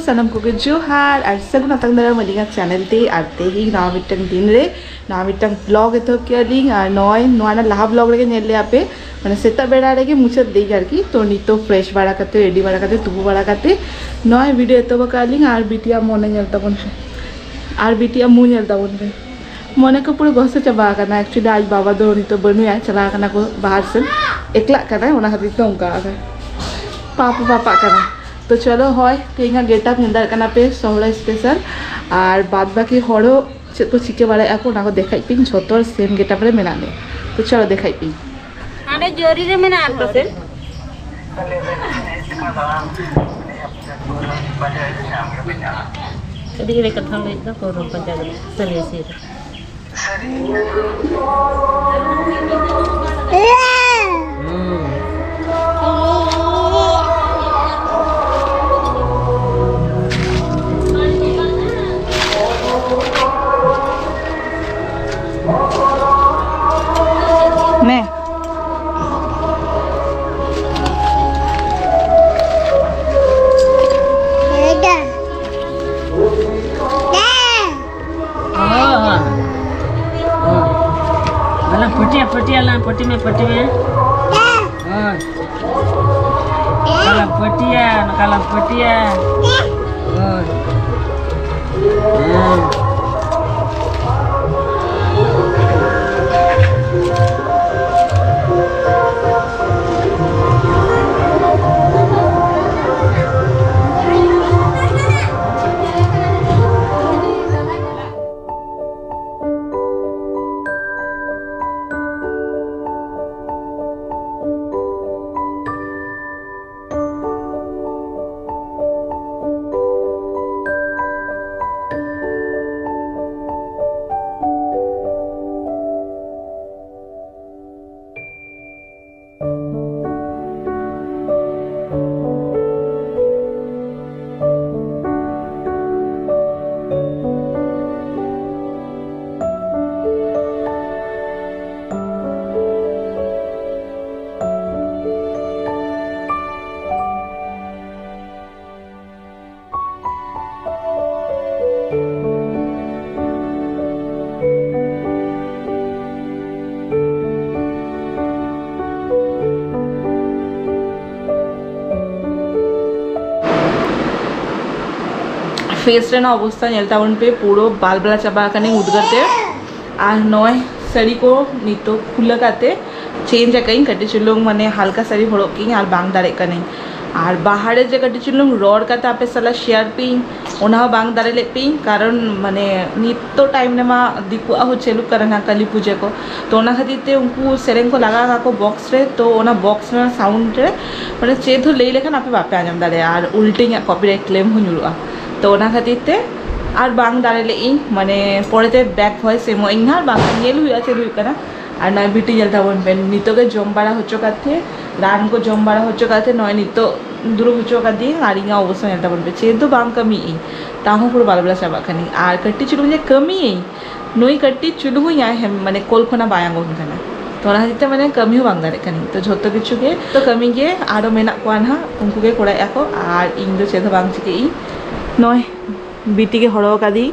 सनम को जोहार और सगुन अतंग दरा मलिंगा चैनल ते आते ही ना मिटंग दिन रे ना मिटंग ब्लॉग एतो कियालिंग और नॉय नोना लाहा ब्लॉग रे नेल ले आपे माने सेता बेड़ा रे मुचाद दे आरकी तो नितो फ्रेश बाड़ा करते रेडी बाड़ा करते तुबु बाड़ा करते नॉय वीडियो एतो बकालिंग और बिटिया मोने नेल तबन और बिटिया मु नेल तबन रे मोने को पूरे गसे चाबा करना एक्चुअली आज बाबा दो नितो बनुया चला करना को बाहर से एकला करना ओना खातिर तो उनका पापा पापा करना तो चलो हय तेना गेटअप निंदा करना पे सोहरा स्पेशल और बाद बाकी हड़ो चेक को चिके बारे ako ना को देखाई पिन छोटो सेम गेटअप रे मेना ने तो चलो देखाई पिन आने जोरी रे मेना आर पासे कदी रे कथन ले दा को पंचायत सले से पट्टी में काला पटिया फेस रे ना अवस्था नेलता उन पे पूरो बाल बला चाबा कने उदगरते और नय साड़ी को नितो खुला काते चेंज कहीं कटी चुलुंग माने हल्का साड़ी हड़ो की और बांग दारे कने और बाहर जे कटी चुलुंग रोड का तापे सला शेयर पी ओना बांग दारे ले पी कारण माने नितो टाइम ने मा दिकु हो चलु करना काली पूजा को तो ओना खातिर उनको सेरेंग को लगा को बॉक्स रे तो ओना बॉक्स में साउंड रे माने चेद ले लेखन आपे बापे आजम दारे और उल्टे कॉपीराइट क्लेम हो जुरुआ तो ओना खातिर और बांग दारे ले इन माने पड़ेते बैक वॉइस एमो इन हार बांग नेल हुआ चल हुई करना और नय बिटी जलता बन पे नितो के जम बाड़ा होचो काथे रान को जम बाड़ा होचो काथे नय नितो दुरु होचो का दी और इंगा अवश्य जलता बन पे चेद तो बांग कमी इ ताहु पुरो बालबला चाबा खानी और कट्टी चुलु जे कमी इ नई कट्टी चुलु हुई हम माने कोल खना बायांग होन खाना तो ओना खातिर माने कमी हो बांग दारे खानी तो झोतो किछु के तो कमी के आरो मेना को ना उनको के कोड़ा याको और इन दो चेद बांग चिके इ नय बीटी के हड़ो का दी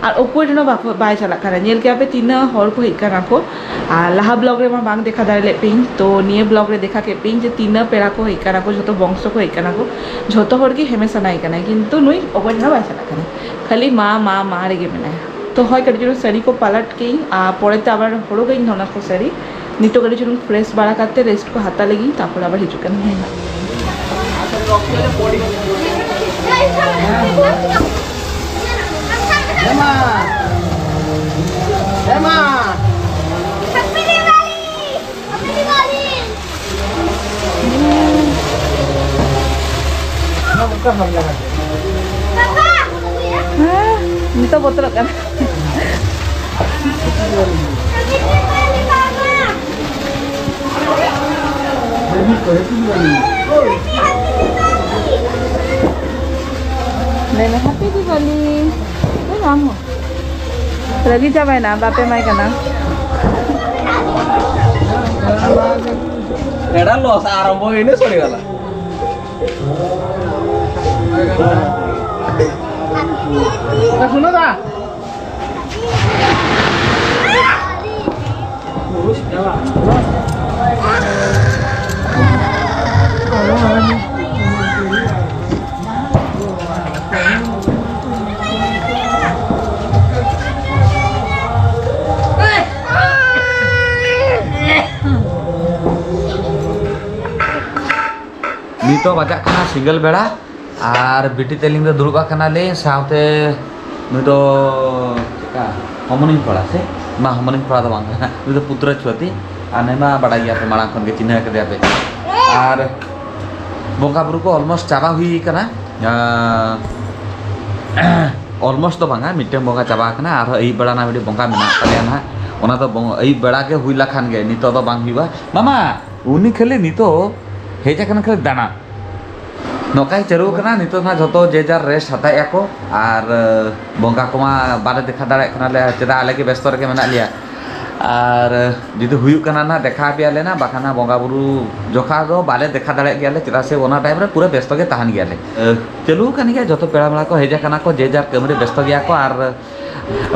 और ओको जनो बाय चला करा नेल के आपे तीन हर को हिका को और लाहा ब्लॉग रे बांग देखा दारे ले पिंग तो निये ब्लॉग रे देखा के पिंग जे तीन पेड़ा को हिका को जतो वंश को हिका को झोतो हर की हेमेसा नाई कना किंतु नुई ओको जनो बाय चला करा खाली माँ रे गे मेना तो हय कटी जनो साड़ी को पलट के परेते आबार हड़ो गई नोना को साड़ी नितो कटी जनो फ्रेश बाड़ा करते रेस्ट को हाता लगी तारपर आबार हिजुकान Emma, Emma, Happy Diwali! Happy Diwali! Ano buka hamla kan? Papa, ini to botol kan Happy Diwali, Papa! Happy Diwali. Nene happy Diwali. Itu kamu. Lagi coba na bape mai kana. Era los arombo ini sorry kala. सुनो दा नीतो बजाक खाना single बेड़ा और बिटी तेलिंग दुरुबा खाना ले साउते नुदो चेका हमनिंग पड़ा से मा हमनिंग पड़ा दबांग नुदो पुत्र छुआती आने मा बड़ा गया पे माड़ा खन के चिन्ह के दिया पे और बोंगा बुरु को ऑलमोस्ट चाबा हुई कना ऑलमोस्ट तो बांगा मिटे बोंगा चाबा कना और ई बड़ा ना बिडी बोंगा मेना तले ना ओना तो ई बड़ा के हुई लखान गे नितो तो बांग हुईबा मामा उनी खेले नितो हेजा कना खेले दाना नौकाय चालू करना नितो ना जो जे जार रेस्ट हताय को और बोंगा को बाले देखा दाड़े कना ले चेदा आले के व्यस्त रके मेना लिया और जुदी हुई करना ना देखा पे आले ना बाखाना बोंगा बुरु जोखा दो बाले देखा दाड़े गया चेदा से ओना टाइम रे पूरा व्यस्त के तहन गया चालू कन गया जो पेड़ा मेड़ा को हेजा कना को जे जार कैमरे व्यस्त गया को और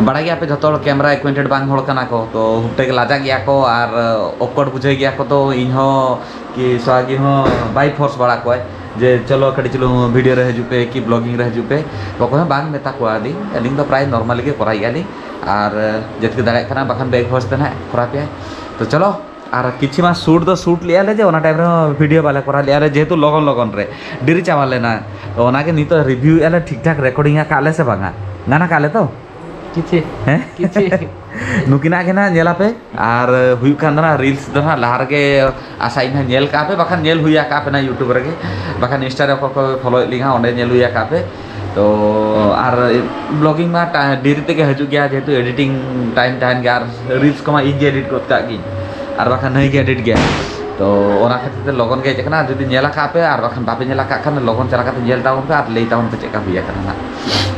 बड़ा गया पे जो कैमरा इक्विटेड बांग होड़ कना को तो हुटे के लाजा गया को और ऑकवर्ड बुझे गया को तो इन हो कि स्वागी हो बाई फोर्स बड़ा को जे चलो कड़ी चलो वीडियो रे हजुपे कि ब्लॉगिंग रे हजुपे बको बांग मेता को आदि एलिंग तो प्राय नॉर्मली के कराई आली और जतके दाड़े खाना बखान बैग होस तना करा पे तो चलो और किछि मा शूट लिया ले जे ओना टाइम रे वीडियो वाला करा लिया रे जेहेतु लगन लगन रे डिरी चावा लेना तो ओना के नितो रिव्यू एले ठीक ठाक रिकॉर्डिंग काले से बांगा गाना काले तो किछि हैं किछि नुकिना के ना नेला पे और हुई कांदना रील्स दना लहार के आसाइन है नेल का पे बखान नेल हुई का पे ना यूट्यूब रे बखान इंस्टा रे को फॉलो लिंगा ओंडे नेल हुई का पे तो और ब्लॉगिंग मा देरी ते के हजु गया जेतु एडिटिंग टाइम टाइम गया रील्स को मा इजी एडिट करत का की और बखान नहीं के एडिट गया तो ओना खातिर ते लगन के जकना जदी नेला का पे और बखान बापे नेला का खान लगन चला का नेल टाउन पे और ले टाउन पे चेका हुई का ना